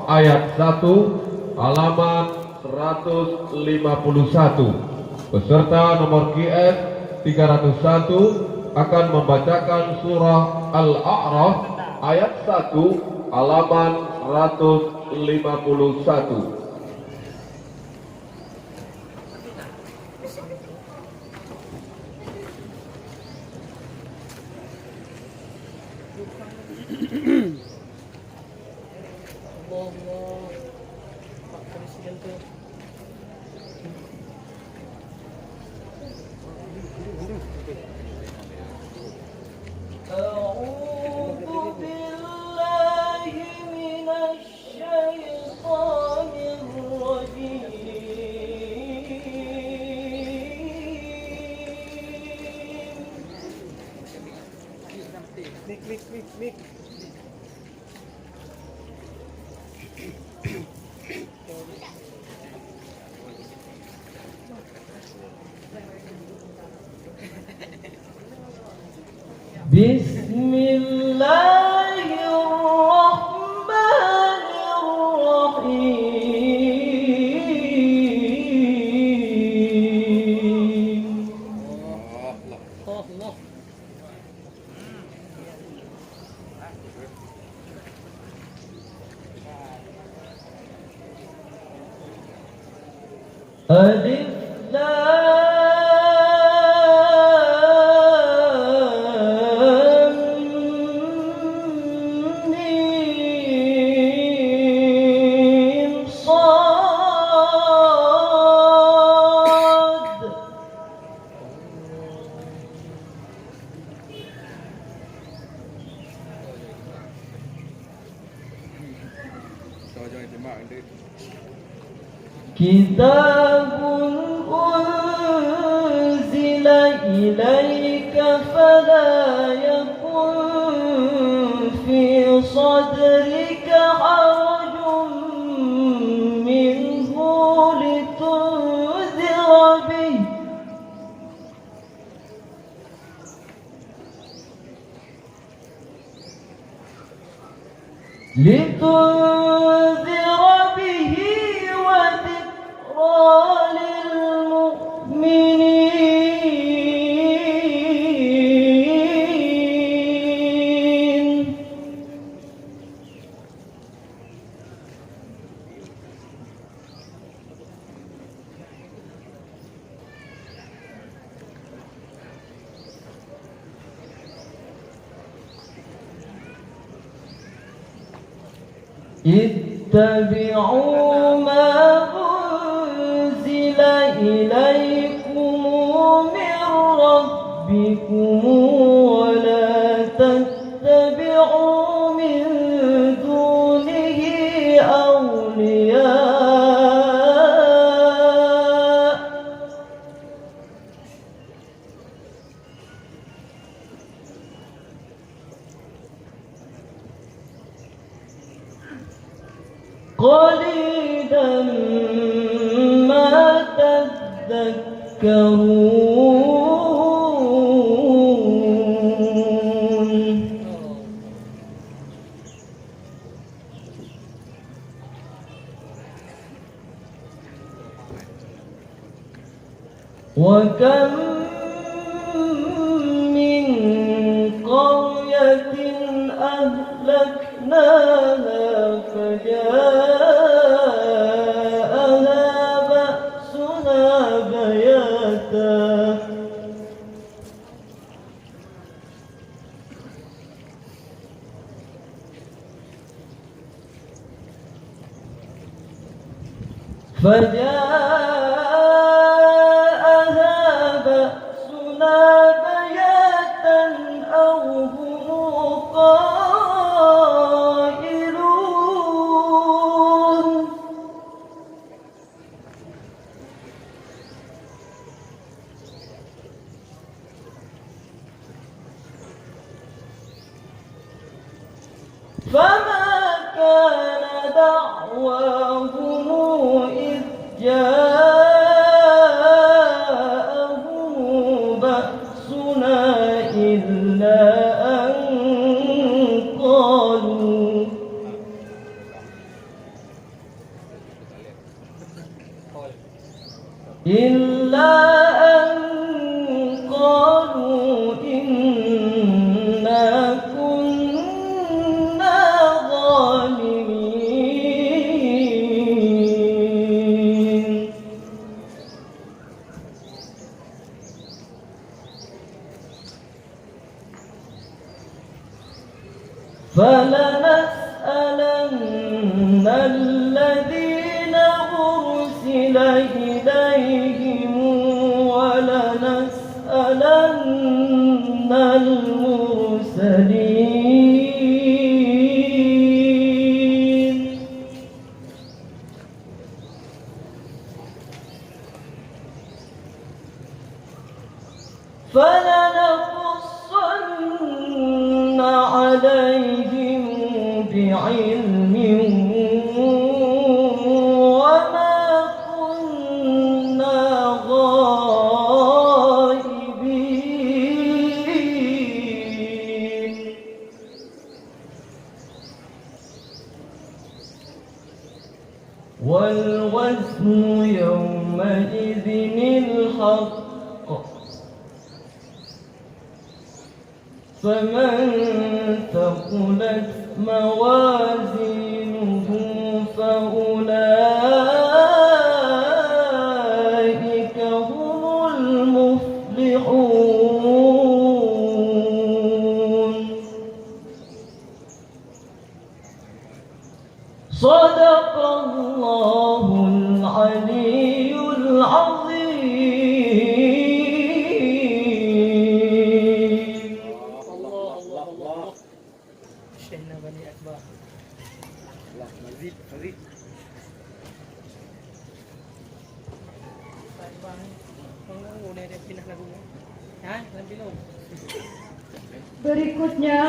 ayat 1 halaman 151. Peserta nomor QS 301 akan membacakan surah Al-A'raf ayat 1 halaman 151. Kitabun unzila ilaika fala yakun fi sadrika harajun minhu litunzira bih ittabi'u ma unzila ilaykum min rabbikum wa la tattabi'u min dunihi awliya قليلا ما تذكرون وكم من قرية أهلكناها فجاءها بأسنا بياتا أو هم قائلون فما كان دعواهم إذ جاءهم بأسنا إلا أن قالوا فلنسألن الذين أرسل إليهم ولنسألن المرسلين فلنقصن عليهم بعلم وما كنا غائبين والوزن يومئذ الحق فمن ثقلت موازينه فأولئك هم المفلحون صدق الله العلي العظيم. الله شيخنا بني أكبر الله مزيد udah ada pindah lagunya hah nanti lo Berikutnya